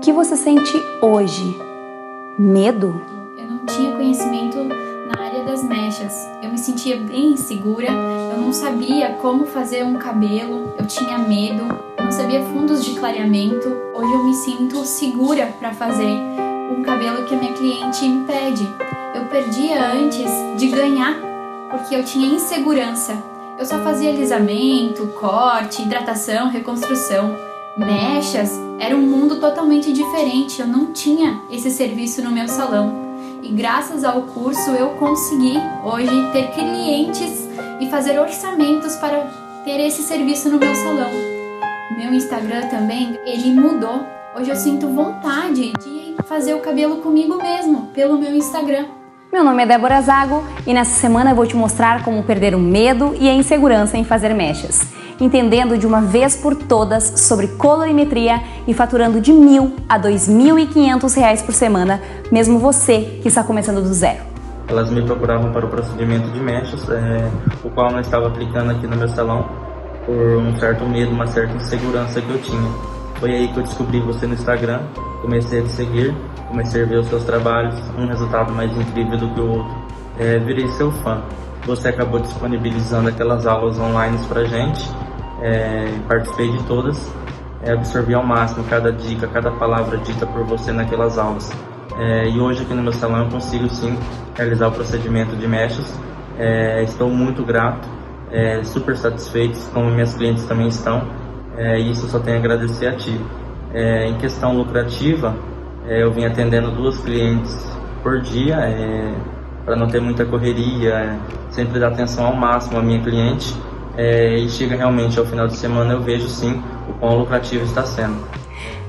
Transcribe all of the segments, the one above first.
que você sente hoje? Medo? Eu não tinha conhecimento na área das mechas. Eu me sentia bem insegura, eu não sabia como fazer um cabelo, eu tinha medo, eu não sabia fundos de clareamento. Hoje eu me sinto segura para fazer um cabelo que a minha cliente me pede. Eu perdia antes de ganhar, porque eu tinha insegurança. Eu só fazia alisamento, corte, hidratação, reconstrução. Mechas era um mundo totalmente diferente, eu não tinha esse serviço no meu salão. E graças ao curso eu consegui hoje ter clientes e fazer orçamentos para ter esse serviço no meu salão. Meu Instagram também, ele mudou. Hoje eu sinto vontade de fazer o cabelo comigo mesmo, pelo meu Instagram. Meu nome é Débora Zago e nessa semana eu vou te mostrar como perder o medo e a insegurança em fazer mechas, entendendo de uma vez por todas sobre colorimetria e faturando de R$1.000 a R$2.500 por semana, mesmo você que está começando do zero. Elas me procuravam para o procedimento de mechas, o qual eu não estava aplicando aqui no meu salão por um certo medo, uma certa insegurança que eu tinha. Foi aí que eu descobri você no Instagram, comecei a te seguir, comecei a ver os seus trabalhos, um resultado mais incrível do que o outro. Virei seu fã. Você acabou disponibilizando aquelas aulas online pra gente, participei de todas, absorvi ao máximo cada dica, cada palavra dita por você naquelas aulas. E hoje aqui no meu salão eu consigo sim realizar o procedimento de mechas. Estou muito grato, super satisfeito, como minhas clientes também estão, e isso eu só tenho a agradecer a ti. Em questão lucrativa, eu vim atendendo 2 clientes por dia, para não ter muita correria, sempre dar atenção ao máximo à minha cliente, e chega realmente ao final de semana eu vejo sim o quão lucrativo está sendo.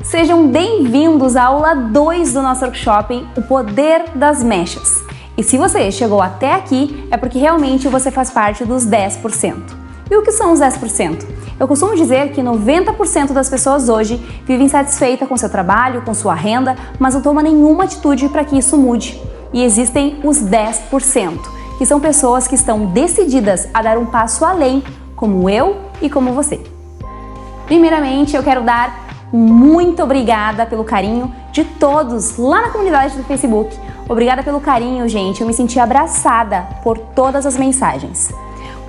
Sejam bem-vindos à aula 2 do nosso workshop, O Poder das Mechas. E se você chegou até aqui, é porque realmente você faz parte dos 10%. E o que são os 10%? Eu costumo dizer que 90% das pessoas hoje vivem insatisfeitas com seu trabalho, com sua renda, mas não tomam nenhuma atitude para que isso mude. E existem os 10%, que são pessoas que estão decididas a dar um passo além, como eu e como você. Primeiramente, eu quero dar muito obrigada pelo carinho de todos lá na comunidade do Facebook. Obrigada pelo carinho, gente. Eu me senti abraçada por todas as mensagens.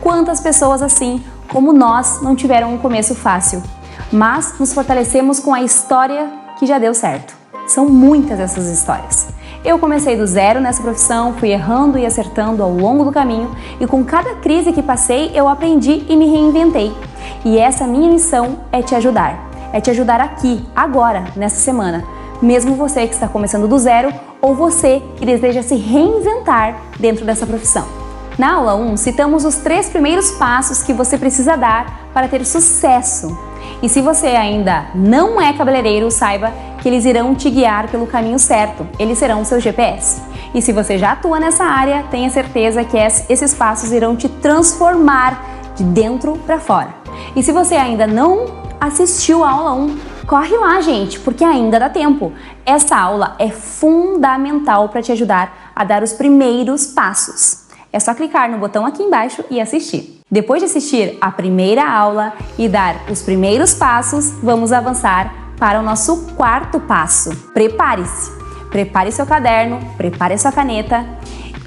Quantas pessoas assim como nós não tiveram um começo fácil, mas nos fortalecemos com a história que já deu certo. São muitas essas histórias. Eu comecei do zero nessa profissão, fui errando e acertando ao longo do caminho e com cada crise que passei eu aprendi e me reinventei. E essa minha missão é te ajudar aqui, agora, nessa semana. Mesmo você que está começando do zero ou você que deseja se reinventar dentro dessa profissão. Na aula 1, citamos os 3 primeiros passos que você precisa dar para ter sucesso. E se você ainda não é cabeleireiro, saiba que eles irão te guiar pelo caminho certo. Eles serão o seu GPS. E se você já atua nessa área, tenha certeza que esses passos irão te transformar de dentro para fora. E se você ainda não assistiu a aula 1, corre lá, gente, porque ainda dá tempo. Essa aula é fundamental para te ajudar a dar os primeiros passos. É só clicar no botão aqui embaixo e assistir. Depois de assistir a primeira aula e dar os primeiros passos, vamos avançar para o nosso 4º passo. Prepare-se. Prepare seu caderno, prepare sua caneta.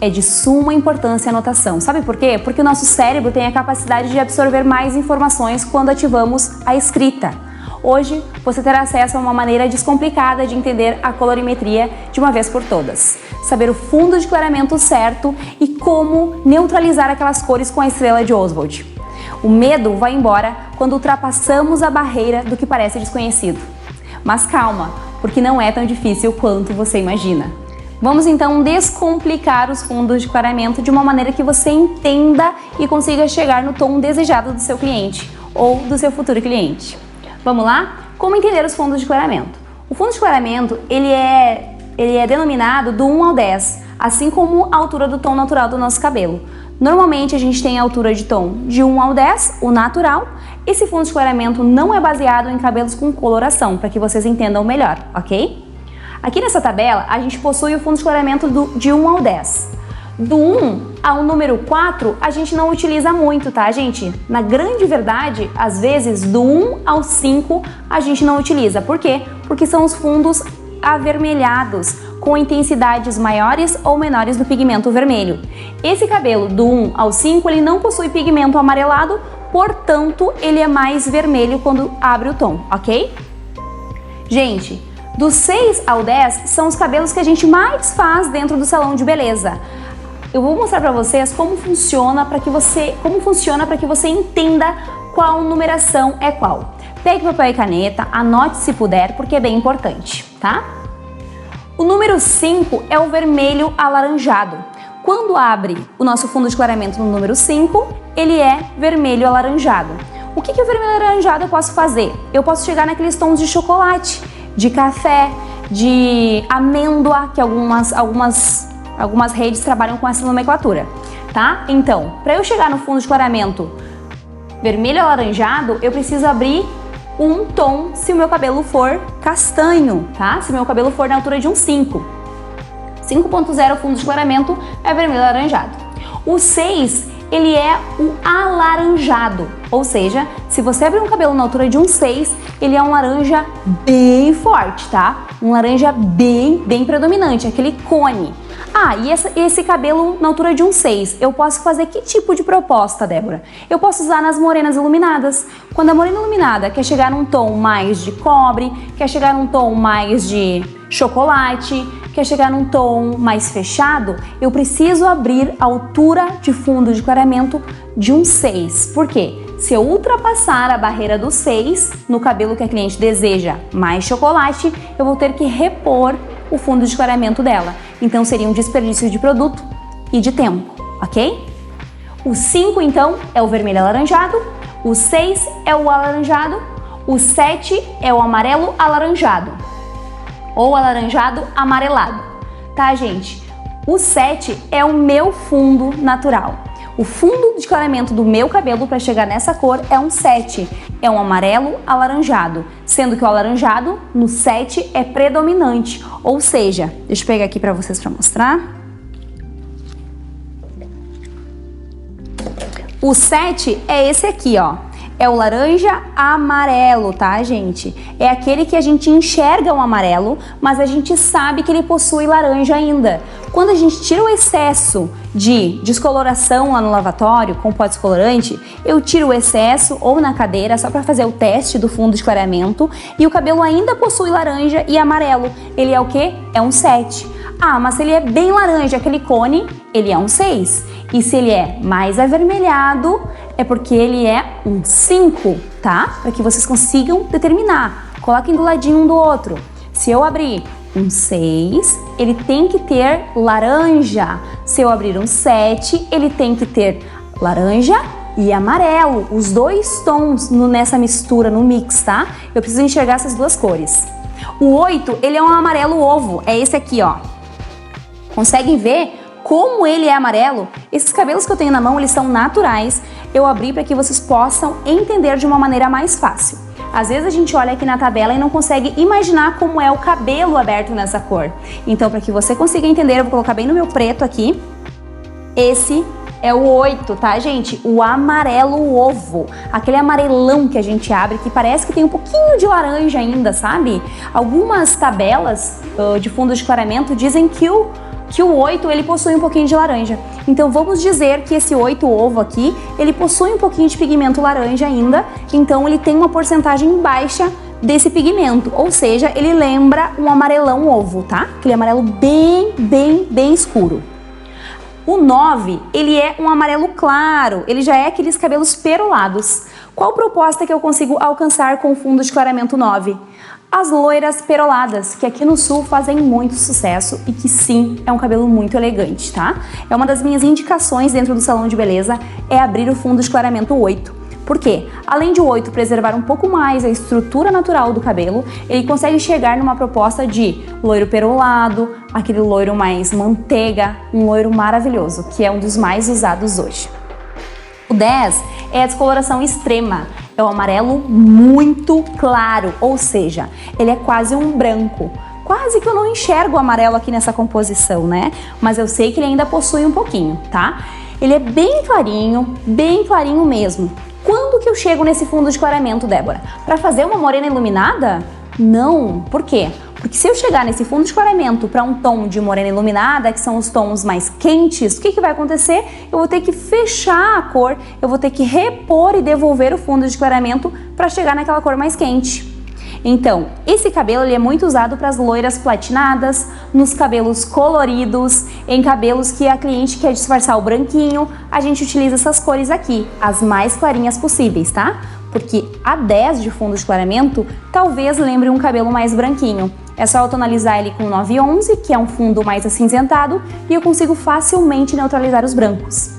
É de suma importância a anotação. Sabe por quê? Porque o nosso cérebro tem a capacidade de absorver mais informações quando ativamos a escrita. Hoje, você terá acesso a uma maneira descomplicada de entender a colorimetria de uma vez por todas. Saber o fundo de clareamento certo e como neutralizar aquelas cores com a estrela de Oswald. O medo vai embora quando ultrapassamos a barreira do que parece desconhecido. Mas calma, porque não é tão difícil quanto você imagina. Vamos então descomplicar os fundos de clareamento de uma maneira que você entenda e consiga chegar no tom desejado do seu cliente ou do seu futuro cliente. Vamos lá? Como entender os fundos de clareamento? O fundo de clareamento ele é denominado do 1 ao 10, assim como a altura do tom natural do nosso cabelo. Normalmente a gente tem a altura de tom de 1 ao 10, o natural. Esse fundo de clareamento não é baseado em cabelos com coloração, para que vocês entendam melhor, ok? Aqui nessa tabela a gente possui o fundo de clareamento de 1 ao 10. Do 1 ao número 4, a gente não utiliza muito, tá, gente? Na grande verdade, às vezes, do 1 ao 5, a gente não utiliza. Por quê? Porque são os fundos avermelhados, com intensidades maiores ou menores do pigmento vermelho. Esse cabelo do 1 ao 5, ele não possui pigmento amarelado, portanto, ele é mais vermelho quando abre o tom, ok? Gente, do 6 ao 10 são os cabelos que a gente mais faz dentro do salão de beleza. Eu vou mostrar para vocês como funciona para que você entenda qual numeração é qual. Pegue papel e caneta, anote se puder, porque é bem importante, tá? O número 5 é o vermelho alaranjado. Quando abre o nosso fundo de clareamento no número 5, ele é vermelho alaranjado. O que o vermelho alaranjado eu posso fazer? Eu posso chegar naqueles tons de chocolate, de café, de amêndoa, que algumas redes trabalham com essa nomenclatura, tá? Então, para eu chegar no fundo de clareamento vermelho alaranjado, eu preciso abrir um tom se o meu cabelo for castanho, tá? Se o meu cabelo for na altura de um 5. 5.0 fundo de clareamento é vermelho alaranjado. O 6, ele é o alaranjado, ou seja, se você abrir um cabelo na altura de um 6, ele é um laranja bem forte, tá? Um laranja bem predominante, aquele cone. Ah, e esse cabelo na altura de um 6, eu posso fazer que tipo de proposta, Débora? Eu posso usar nas morenas iluminadas. Quando a morena iluminada quer chegar num tom mais de cobre, quer chegar num tom mais de chocolate, quer chegar num tom mais fechado, eu preciso abrir a altura de fundo de clareamento de um 6. Por quê? Se eu ultrapassar a barreira do 6 no cabelo que a cliente deseja mais chocolate, eu vou ter que repor o fundo de clareamento dela. Então seria um desperdício de produto e de tempo, ok? O 5 então é o vermelho alaranjado, o 6 é o alaranjado, o 7 é o amarelo alaranjado ou alaranjado amarelado, tá, gente? O 7 é o meu fundo natural. O fundo de clareamento do meu cabelo para chegar nessa cor é um 7, é um amarelo alaranjado, sendo que o alaranjado no 7 é predominante, ou seja, deixa eu pegar aqui para vocês para mostrar. O 7 é esse aqui, ó. É o laranja amarelo, tá, gente? É aquele que a gente enxerga o amarelo, mas a gente sabe que ele possui laranja ainda. Quando a gente tira o excesso de descoloração lá no lavatório com pó descolorante, eu tiro o excesso ou na cadeira só para fazer o teste do fundo de clareamento e o cabelo ainda possui laranja e amarelo. Ele é o quê? É um 7. Ah, mas se ele é bem laranja, aquele cone, ele é um 6. E se ele é mais avermelhado, é porque ele é um 5, tá? Para que vocês consigam determinar. Coloquem do ladinho um do outro. Se eu abrir um 6, ele tem que ter laranja. Se eu abrir um 7, ele tem que ter laranja e amarelo. Os dois tons nessa mistura, no mix, tá? Eu preciso enxergar essas duas cores. O 8, ele é um amarelo ovo. É esse aqui, ó. Conseguem ver como ele é amarelo? Esses cabelos que eu tenho na mão, eles são naturais. Eu abri para que vocês possam entender de uma maneira mais fácil. Às vezes a gente olha aqui na tabela e não consegue imaginar como é o cabelo aberto nessa cor. Então, para que você consiga entender, eu vou colocar bem no meu preto aqui. Esse é o 8, tá, gente? O amarelo ovo. Aquele amarelão que a gente abre, que parece que tem um pouquinho de laranja ainda, sabe? Algumas tabelas de fundo de clareamento dizem que o 8 ele possui um pouquinho de laranja. Então vamos dizer que esse 8 ovo aqui, ele possui um pouquinho de pigmento laranja ainda, então ele tem uma porcentagem baixa desse pigmento, ou seja, ele lembra um amarelão ovo, tá? Aquele amarelo bem escuro. O 9, ele é um amarelo claro, ele já é aqueles cabelos perolados. Qual proposta que eu consigo alcançar com o fundo de clareamento 9? As loiras peroladas, que aqui no sul fazem muito sucesso e que sim, é um cabelo muito elegante, tá? É uma das minhas indicações dentro do salão de beleza, é abrir o fundo de clareamento 8. Por quê? Além de o 8 preservar um pouco mais a estrutura natural do cabelo, ele consegue chegar numa proposta de loiro perolado, aquele loiro mais manteiga, um loiro maravilhoso, que é um dos mais usados hoje. O 10 é a descoloração extrema, é o amarelo muito claro, ou seja, ele é quase um branco. quase que eu não enxergo o amarelo aqui nessa composição, né? Mas eu sei que ele ainda possui um pouquinho, tá? Ele é bem clarinho mesmo. Quando que eu chego nesse fundo de clareamento, Débora? Para fazer uma morena iluminada? Não. Por quê? Porque se eu chegar nesse fundo de clareamento para um tom de morena iluminada, que são os tons mais quentes, o que vai acontecer? Eu vou ter que fechar a cor, eu vou ter que repor e devolver o fundo de clareamento para chegar naquela cor mais quente. Então, esse cabelo ele é muito usado para as loiras platinadas, nos cabelos coloridos, em cabelos que a cliente quer disfarçar o branquinho, a gente utiliza essas cores aqui, as mais clarinhas possíveis, tá? Porque a 10 de fundo de clareamento talvez lembre um cabelo mais branquinho. É só eu tonalizar ele com 911, que é um fundo mais acinzentado, e eu consigo facilmente neutralizar os brancos.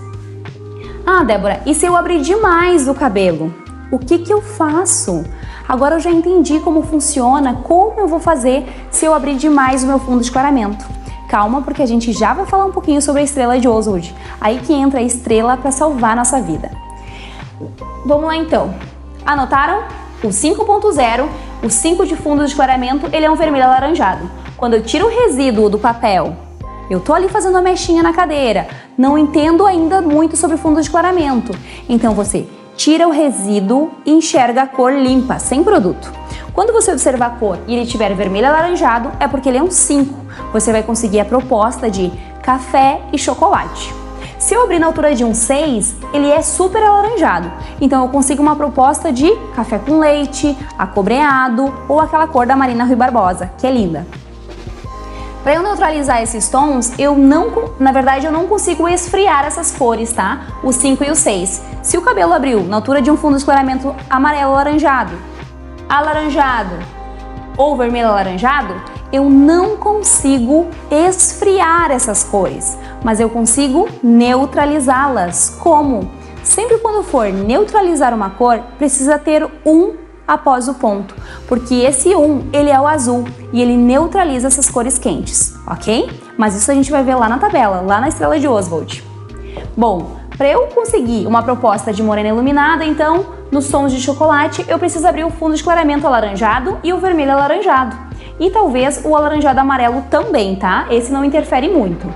Ah, Débora, e se eu abrir demais o cabelo? O que eu faço? Agora eu já entendi como funciona, como eu vou fazer se eu abrir demais o meu fundo de clareamento. Calma, porque a gente já vai falar um pouquinho sobre a estrela de Oswald. Aí que entra a estrela para salvar a nossa vida. Vamos lá então. Anotaram? O 5.0, o 5 de fundo de clareamento, ele é um vermelho alaranjado. Quando eu tiro o resíduo do papel, eu tô ali fazendo a mechinha na cadeira, não entendo ainda muito sobre fundo de clareamento. Então você tira o resíduo e enxerga a cor limpa, sem produto. Quando você observar a cor e ele estiver vermelho alaranjado, é porque ele é um 5. Você vai conseguir a proposta de café e chocolate. Se eu abrir na altura de um 6, ele é super alaranjado. Então eu consigo uma proposta de café com leite, acobreado ou aquela cor da Marina Rui Barbosa, que é linda. Para eu neutralizar esses tons, na verdade eu não consigo esfriar essas cores, tá? O 5 e o 6. Se o cabelo abriu na altura de um fundo de clareamento amarelo alaranjado ou vermelho alaranjado, eu não consigo esfriar essas cores, mas eu consigo neutralizá-las. Como? Sempre quando for neutralizar uma cor, precisa ter um após o ponto, porque esse 1, ele é o azul e ele neutraliza essas cores quentes, ok? Mas isso a gente vai ver lá na tabela, lá na estrela de Oswald. Bom, para eu conseguir uma proposta de morena iluminada, então, nos tons de chocolate, eu preciso abrir o fundo de clareamento alaranjado e o vermelho alaranjado. E talvez o alaranjado amarelo também, tá? Esse não interfere muito.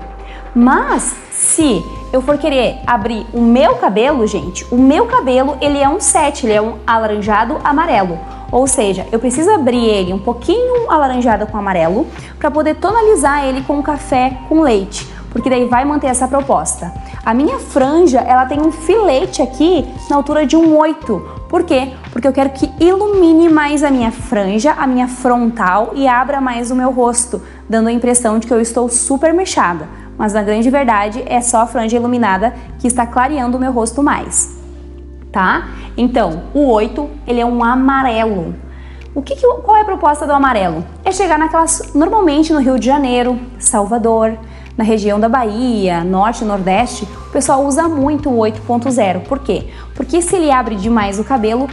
Mas, se eu for querer abrir o meu cabelo, gente, o meu cabelo, ele é um 7, ele é um alaranjado amarelo. Ou seja, eu preciso abrir ele um pouquinho alaranjado com amarelo para poder tonalizar ele com café com leite, porque daí vai manter essa proposta. A minha franja, ela tem um filete aqui na altura de um 8. Por quê? Porque eu quero que ilumine mais a minha franja, a minha frontal e abra mais o meu rosto, dando a impressão de que eu estou super mechada. Mas na grande verdade é só a franja iluminada que está clareando o meu rosto mais, tá? Então, o 8, ele é um amarelo. Qual é a proposta do amarelo? É chegar normalmente no Rio de Janeiro, Salvador, na região da Bahia, Norte e Nordeste, o pessoal usa muito o 8.0. Por quê? Porque se ele abre demais o cabelo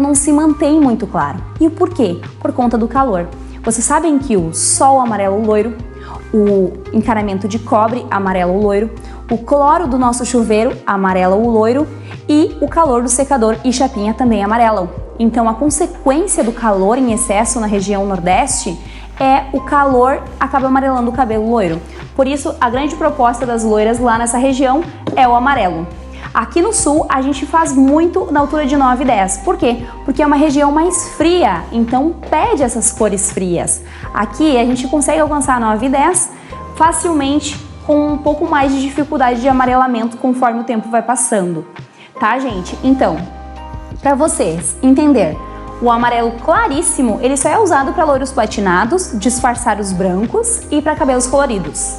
não se mantém muito claro. E o porquê? Por conta do calor. Vocês sabem que o sol amarelo loiro, o encaramento de cobre amarelo loiro, o cloro do nosso chuveiro amarela o loiro e o calor do secador e chapinha também amarelam. Então a consequência do calor em excesso na região Nordeste é o calor acaba amarelando o cabelo loiro. Por isso a grande proposta das loiras lá nessa região é o amarelo. Aqui no sul a gente faz muito na altura de 9 e 10. Por quê? Porque é uma região mais fria, então pede essas cores frias. Aqui a gente consegue alcançar 9 e 10 facilmente, com um pouco mais de dificuldade de amarelamento conforme o tempo vai passando. Tá, gente? Então, para vocês entender, o amarelo claríssimo, ele só é usado para loiros platinados, disfarçar os brancos e para cabelos coloridos.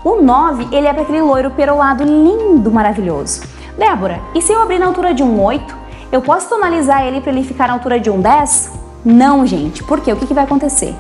O 9, ele é para aquele loiro perolado lindo, maravilhoso. Débora, e se eu abrir na altura de um 8, eu posso tonalizar ele para ele ficar na altura de um 10? Não, gente. Por quê? O que vai acontecer?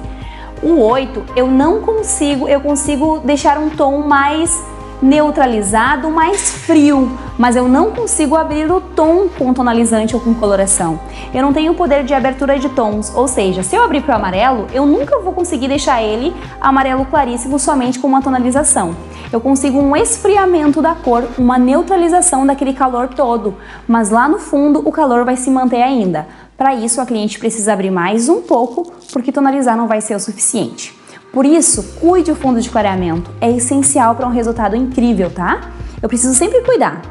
O 8, eu consigo deixar um tom mais neutralizado, mais frio, mas eu não consigo abrir o tom com tonalizante ou com coloração. Eu não tenho poder de abertura de tons, ou seja, se eu abrir para o amarelo, eu nunca vou conseguir deixar ele amarelo claríssimo somente com uma tonalização. Eu consigo um esfriamento da cor, uma neutralização daquele calor todo, mas lá no fundo o calor vai se manter ainda. Para isso a cliente precisa abrir mais um pouco, porque tonalizar não vai ser o suficiente. Por isso, cuide o fundo de clareamento, é essencial para um resultado incrível, tá? Eu preciso sempre cuidar.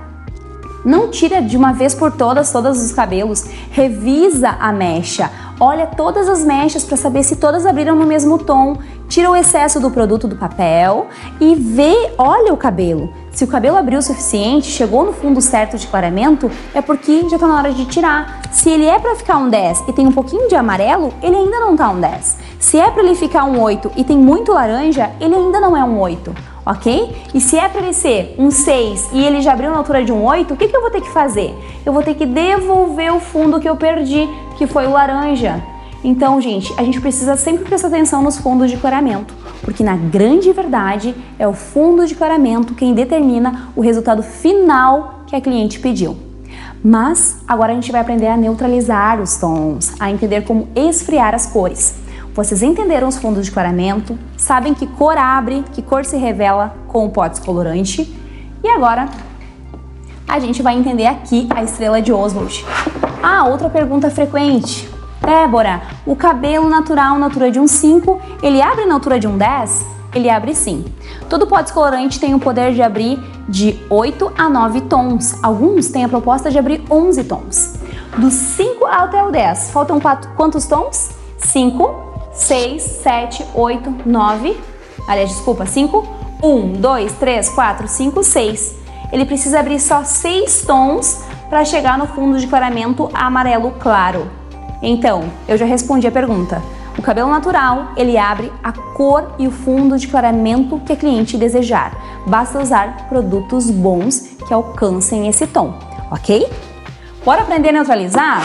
Não tira de uma vez por todos os cabelos, revisa a mecha, olha todas as mechas para saber se todas abriram no mesmo tom, tira o excesso do produto do papel e olha o cabelo. Se o cabelo abriu o suficiente, chegou no fundo certo de clareamento, é porque já está na hora de tirar. Se ele é para ficar um 10 e tem um pouquinho de amarelo, ele ainda não está um 10. Se é para ele ficar um 8 e tem muito laranja, ele ainda não é um 8. Ok? E se é para ele ser um 6 e ele já abriu na altura de um 8, o que eu vou ter que fazer? Eu vou ter que devolver o fundo que eu perdi, que foi o laranja. Então, gente, a gente precisa sempre prestar atenção nos fundos de clareamento, porque na grande verdade é o fundo de clareamento quem determina o resultado final que a cliente pediu. Mas agora a gente vai aprender a neutralizar os tons, a entender como esfriar as cores. Vocês entenderam os fundos de clareamento, sabem que cor abre, que cor se revela com o pó descolorante. E agora a gente vai entender aqui a estrela de Oswald. Outra pergunta frequente. Débora, o cabelo natural na altura de um 5, ele abre na altura de um 10? Ele abre sim. Todo pó descolorante tem o poder de abrir de 8 a 9 tons. Alguns têm a proposta de abrir 11 tons. Do 5 até o 10, faltam quantos tons? 5, 6, 7, 8, 9, 5, 1, 2, 3, 4, 5, 6. Ele precisa abrir só 6 tons para chegar no fundo de clareamento amarelo claro. Então, eu já respondi a pergunta. O cabelo natural, ele abre a cor e o fundo de clareamento que a cliente desejar. Basta usar produtos bons que alcancem esse tom, ok? Bora aprender a neutralizar?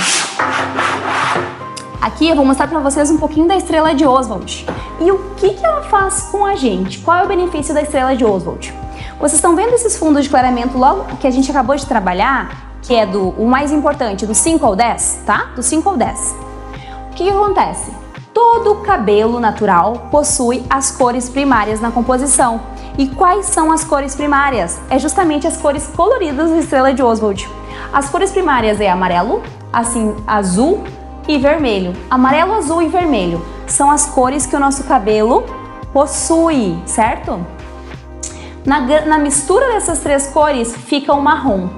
Aqui eu vou mostrar para vocês um pouquinho da estrela de Oswald. E o que ela faz com a gente? Qual é o benefício da estrela de Oswald? Vocês estão vendo esses fundos de clareamento logo que a gente acabou de trabalhar, que é o mais importante, do 5 ao 10, tá? Do 5 ao 10. O que acontece? Todo cabelo natural possui as cores primárias na composição. E quais são as cores primárias? É justamente as cores coloridas da estrela de Oswald. As cores primárias é amarelo, assim, azul e vermelho. Amarelo, azul e vermelho são as cores que o nosso cabelo possui, certo? Na mistura dessas três cores fica o marrom.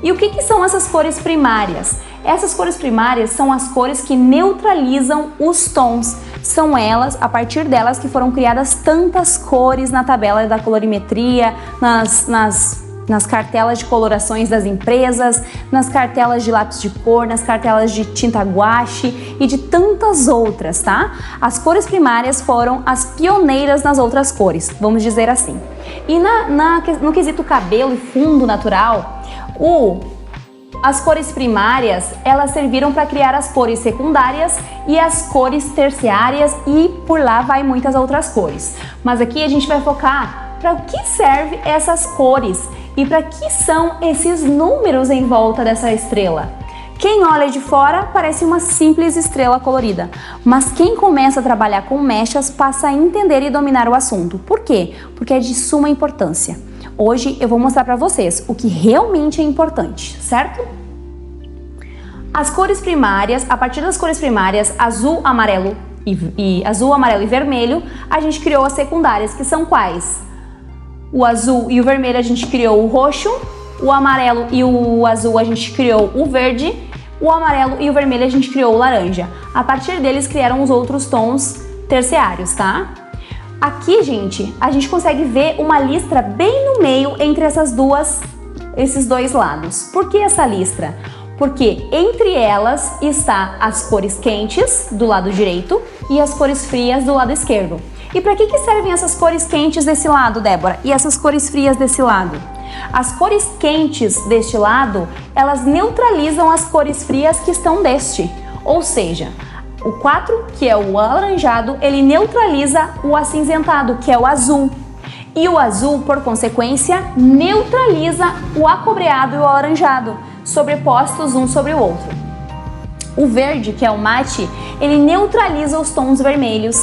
E o que são essas cores primárias? Essas cores primárias são as cores que neutralizam os tons. São elas, a partir delas, que foram criadas tantas cores na tabela da colorimetria, nas cartelas de colorações das empresas, nas cartelas de lápis de cor, nas cartelas de tinta guache e de tantas outras, tá? As cores primárias foram as pioneiras nas outras cores, vamos dizer assim. E no quesito cabelo e fundo natural, as cores primárias, elas serviram para criar as cores secundárias e as cores terciárias e por lá vai muitas outras cores. Mas aqui a gente vai focar para o que serve essas cores e para que são esses números em volta dessa estrela. Quem olha de fora parece uma simples estrela colorida, mas quem começa a trabalhar com mechas passa a entender e dominar o assunto. Por quê? Porque é de suma importância. Hoje eu vou mostrar para vocês o que realmente é importante, certo? As cores primárias, a partir das cores primárias azul, amarelo e vermelho, a gente criou as secundárias, que são quais? O azul e o vermelho a gente criou o roxo, o amarelo e o azul a gente criou o verde, o amarelo e o vermelho a gente criou o laranja. A partir deles criaram os outros tons terciários, tá? Aqui, gente, a gente consegue ver uma listra bem no meio entre esses dois lados. Por que essa listra? Porque entre elas está as cores quentes do lado direito e as cores frias do lado esquerdo. E para que servem essas cores quentes desse lado, Débora? E essas cores frias desse lado? As cores quentes deste lado, elas neutralizam as cores frias que estão deste. Ou seja, o 4, que é o alaranjado, ele neutraliza o acinzentado, que é o azul. E o azul, por consequência, neutraliza o acobreado e o alaranjado, sobrepostos um sobre o outro. O verde, que é o mate, ele neutraliza os tons vermelhos.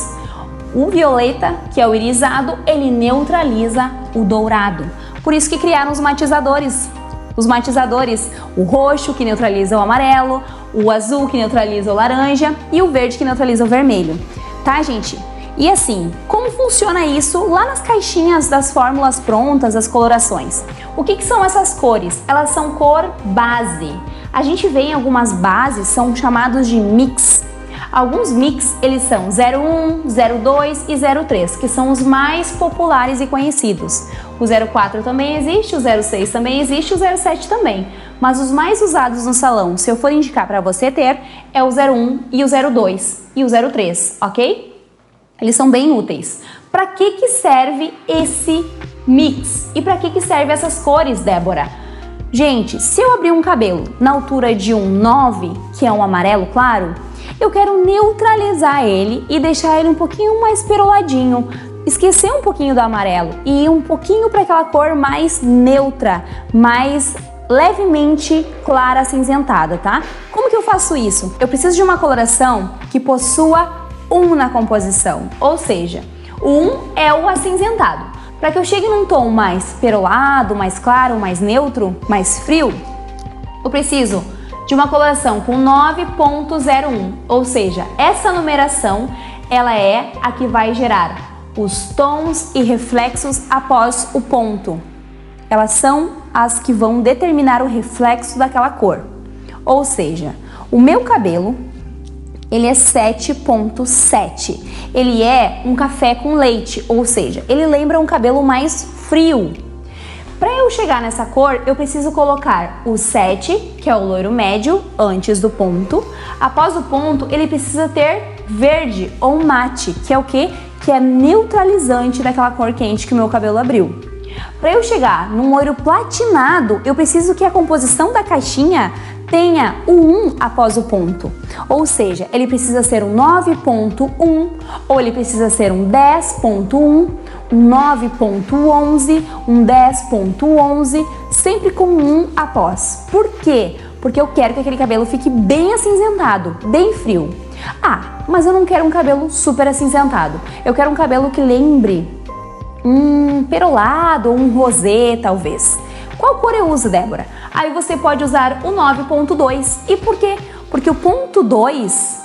O violeta, que é o irisado, ele neutraliza o dourado. Por isso que criaram os matizadores. Os matizadores, o roxo, que neutraliza o amarelo, o azul, que neutraliza o laranja, e o verde, que neutraliza o vermelho. Tá, gente? E assim, como funciona isso lá nas caixinhas das fórmulas prontas, das colorações? O que são essas cores? Elas são cor base. A gente vê em algumas bases, são chamados de mix. Alguns mix, eles são 01, 02 e 03, que são os mais populares e conhecidos. O 04 também existe, o 06 também existe, o 07 também. Mas os mais usados no salão, se eu for indicar para você ter, é o 01 e o 02 e o 03, ok? Eles são bem úteis. Para que serve esse mix? E para que serve essas cores, Débora? Gente, se eu abrir um cabelo na altura de um 9, que é um amarelo claro, eu quero neutralizar ele e deixar ele um pouquinho mais peroladinho, esquecer um pouquinho do amarelo e ir um pouquinho para aquela cor mais neutra, mais levemente clara, acinzentada, tá? Como que eu faço isso? Eu preciso de uma coloração que possua 1 na composição, ou seja, o 1 é o acinzentado. Para que eu chegue num tom mais perolado, mais claro, mais neutro, mais frio, eu preciso de uma coloração com 9.01, ou seja, essa numeração ela é a que vai gerar os tons e reflexos após o ponto. Elas são as que vão determinar o reflexo daquela cor. Ou seja, o meu cabelo, ele é 7.7. Ele é um café com leite, ou seja, ele lembra um cabelo mais frio. Para eu chegar nessa cor, eu preciso colocar o 7, que é o loiro médio, antes do ponto. Após o ponto, ele precisa ter verde ou mate, que é o quê? Que é neutralizante daquela cor quente que o meu cabelo abriu. Para eu chegar num loiro platinado, eu preciso que a composição da caixinha tenha o 1 após o ponto. Ou seja, ele precisa ser um 9.1, ou ele precisa ser um 10.1, um 9.11, um 10.11, sempre com 1 após. Por quê? Porque eu quero que aquele cabelo fique bem acinzentado, bem frio. Ah, mas eu não quero um cabelo super acinzentado. Eu quero um cabelo que lembre um perolado ou um rosé, talvez. Qual cor eu uso, Débora? Aí você pode usar o 9.2. E por quê? Porque o ponto 2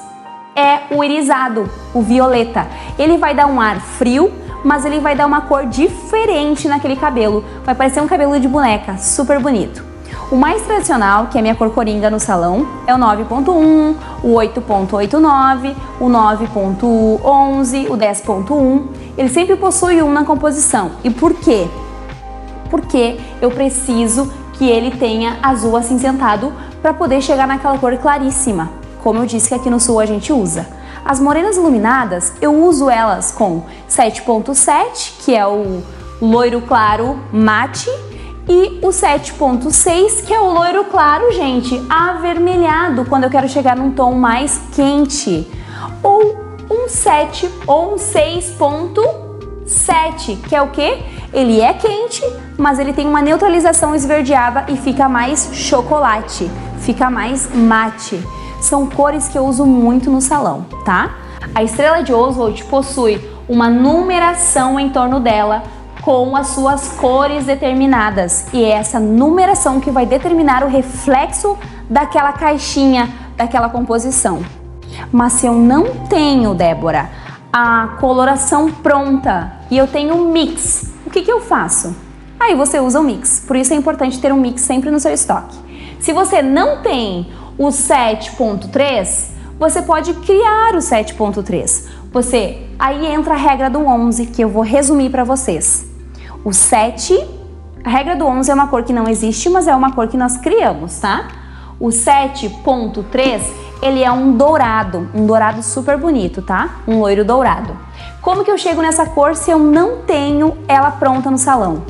é o irisado, o violeta. Ele vai dar um ar frio, mas ele vai dar uma cor diferente naquele cabelo. Vai parecer um cabelo de boneca, super bonito. O mais tradicional, que é a minha cor coringa no salão, é o 9.1, o 8.89, o 9.11, o 10.1. Ele sempre possui 1 na composição. E por quê? Porque eu preciso que ele tenha azul acinzentado para poder chegar naquela cor claríssima. Como eu disse que aqui no sul a gente usa. As morenas iluminadas, eu uso elas com 7.7, que é o loiro claro mate, e o 7.6, que é o loiro claro, gente, avermelhado, quando eu quero chegar num tom mais quente. Ou um 7 ou um 6.7, que é o quê? Ele é quente, mas ele tem uma neutralização esverdeada e fica mais chocolate, fica mais mate. São cores que eu uso muito no salão, tá? A estrela de Oswald possui uma numeração em torno dela com as suas cores determinadas, e é essa numeração que vai determinar o reflexo daquela caixinha, daquela composição. Mas se eu não tenho, Débora, a coloração pronta e eu tenho um mix, o que eu faço? Aí você usa o mix, por isso é importante ter um mix sempre no seu estoque. Se você não tem o 7.3, você pode criar o 7.3. Aí entra a regra do 11, que eu vou resumir para vocês. O 7, a regra do 11 é uma cor que não existe, mas é uma cor que nós criamos, tá? O 7.3, ele é um dourado super bonito, tá? Um loiro dourado. Como que eu chego nessa cor se eu não tenho ela pronta no salão?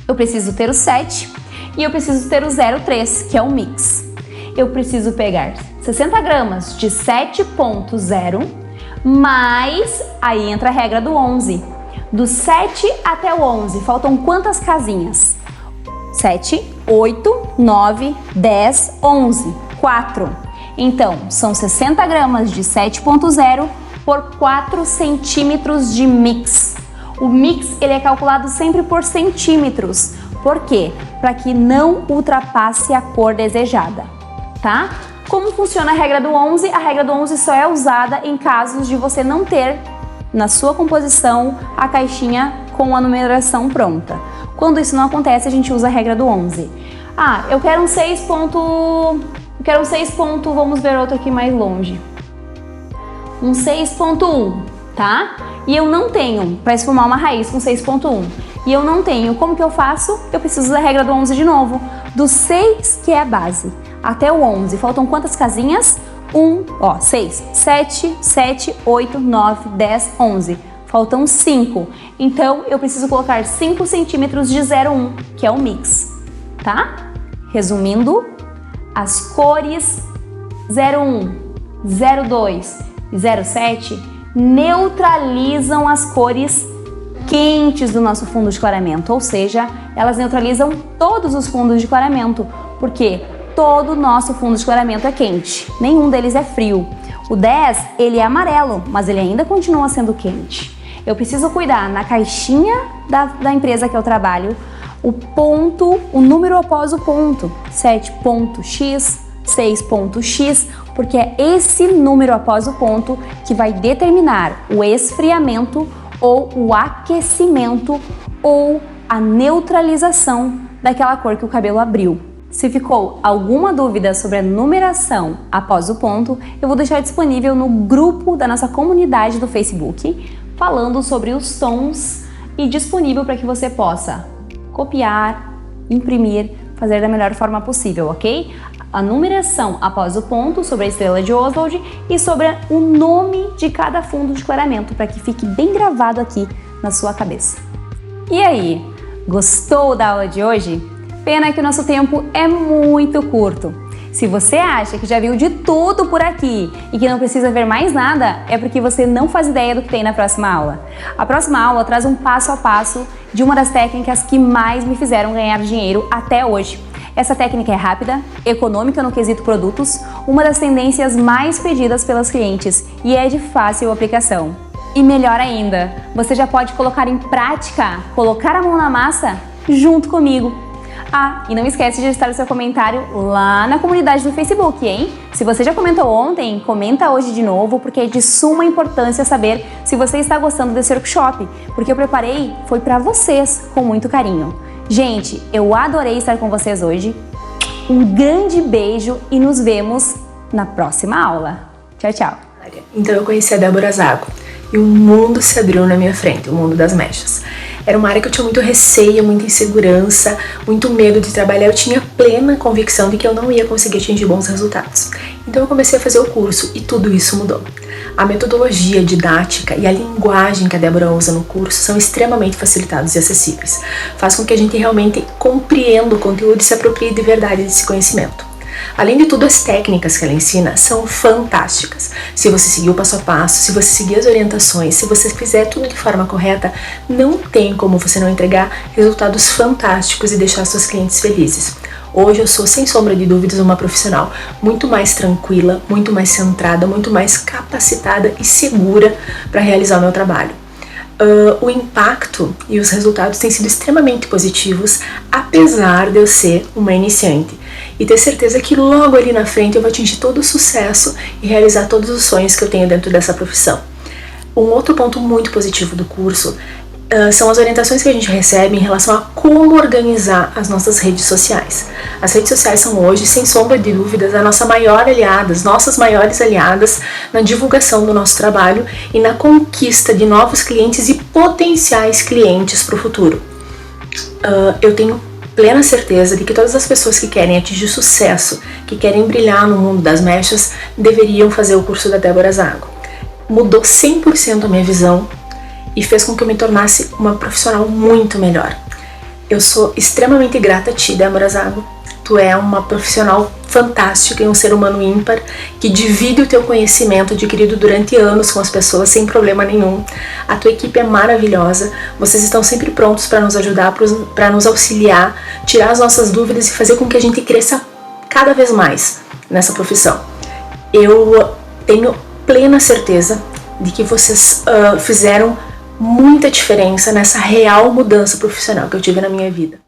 Eu preciso ter o 7 e eu preciso ter o 03, que é o mix. Eu preciso pegar 60 gramas de 7.0, mais, aí entra a regra do 11. Do 7 até o 11, faltam quantas casinhas? 7, 8, 9, 10, 11, 4. Então, são 60 gramas de 7.0 por 4 centímetros de mix. O mix, ele é calculado sempre por centímetros. Por quê? Para que não ultrapasse a cor desejada, tá? Como funciona a regra do 11? A regra do 11 só é usada em casos de você não ter na sua composição a caixinha com a numeração pronta. Quando isso não acontece, a gente usa a regra do 11. Ah, eu quero um 6 ponto... vamos ver outro aqui mais longe. Um 6.1, tá? E eu não tenho, para esfumar uma raiz com 6.1. E eu não tenho, como que eu faço? Eu preciso da regra do 11 de novo. Do 6, que é a base, até o 11. Faltam quantas casinhas? 6, 7, 8, 9, 10, 11. Faltam 5. Então, eu preciso colocar 5 centímetros de 0,1, que é o mix, tá? Resumindo, as cores 01, 02 e 07 neutralizam as cores quentes do nosso fundo de clareamento, ou seja, elas neutralizam todos os fundos de clareamento, porque todo o nosso fundo de clareamento é quente, nenhum deles é frio. O 10, ele é amarelo, mas ele ainda continua sendo quente. Eu preciso cuidar na caixinha da empresa que eu trabalho, o ponto, o número após o ponto, 7.x, 6.x, porque é esse número após o ponto que vai determinar o esfriamento ou o aquecimento ou a neutralização daquela cor que o cabelo abriu. Se ficou alguma dúvida sobre a numeração após o ponto, eu vou deixar disponível no grupo da nossa comunidade do Facebook, falando sobre os tons e disponível para que você possa copiar, imprimir, fazer da melhor forma possível, ok? A numeração após o ponto sobre a estrela de Oswald e sobre o nome de cada fundo de clareamento, para que fique bem gravado aqui na sua cabeça. E aí, gostou da aula de hoje? Pena que o nosso tempo é muito curto. Se você acha que já viu de tudo por aqui e que não precisa ver mais nada, é porque você não faz ideia do que tem na próxima aula. A próxima aula traz um passo a passo de uma das técnicas que mais me fizeram ganhar dinheiro até hoje. Essa técnica é rápida, econômica no quesito produtos, uma das tendências mais pedidas pelas clientes e é de fácil aplicação. E melhor ainda, você já pode colocar em prática, colocar a mão na massa junto comigo. Ah, e não esquece de deixar o seu comentário lá na comunidade do Facebook, hein? Se você já comentou ontem, comenta hoje de novo, porque é de suma importância saber se você está gostando desse workshop, porque eu preparei, foi para vocês, com muito carinho. Gente, eu adorei estar com vocês hoje. Um grande beijo e nos vemos na próxima aula. Tchau, tchau. Então eu conheci a Débora Zago e um mundo se abriu na minha frente, o mundo das mechas. Era uma área que eu tinha muito receio, muita insegurança, muito medo de trabalhar. Eu tinha plena convicção de que eu não ia conseguir atingir bons resultados. Então eu comecei a fazer o curso e tudo isso mudou. A metodologia didática e a linguagem que a Débora usa no curso são extremamente facilitados e acessíveis. Faz com que a gente realmente compreenda o conteúdo e se aproprie de verdade desse conhecimento. Além de tudo, as técnicas que ela ensina são fantásticas. Se você seguir o passo a passo, se você seguir as orientações, se você fizer tudo de forma correta, não tem como você não entregar resultados fantásticos e deixar suas clientes felizes. Hoje eu sou, sem sombra de dúvidas, uma profissional muito mais tranquila, muito mais centrada, muito mais capacitada e segura para realizar o meu trabalho. O impacto e os resultados têm sido extremamente positivos, apesar de eu ser uma iniciante. E ter certeza que logo ali na frente eu vou atingir todo o sucesso e realizar todos os sonhos que eu tenho dentro dessa profissão. Um outro ponto muito positivo do curso são as orientações que a gente recebe em relação a como organizar as nossas redes sociais. As redes sociais são hoje, sem sombra de dúvidas, a nossa maior aliada, as nossas maiores aliadas na divulgação do nosso trabalho e na conquista de novos clientes e potenciais clientes para o futuro. Eu tenho plena certeza de que todas as pessoas que querem atingir sucesso, que querem brilhar no mundo das mechas, deveriam fazer o curso da Débora Zago. Mudou 100% a minha visão e fez com que eu me tornasse uma profissional muito melhor. Eu sou extremamente grata a ti, Débora Zago. Tu é uma profissional fantástica e um ser humano ímpar que divide o teu conhecimento adquirido durante anos com as pessoas sem problema nenhum. A tua equipe é maravilhosa, vocês estão sempre prontos para nos ajudar, para nos auxiliar, tirar as nossas dúvidas e fazer com que a gente cresça cada vez mais nessa profissão. Eu tenho plena certeza de que vocês fizeram muita diferença nessa real mudança profissional que eu tive na minha vida.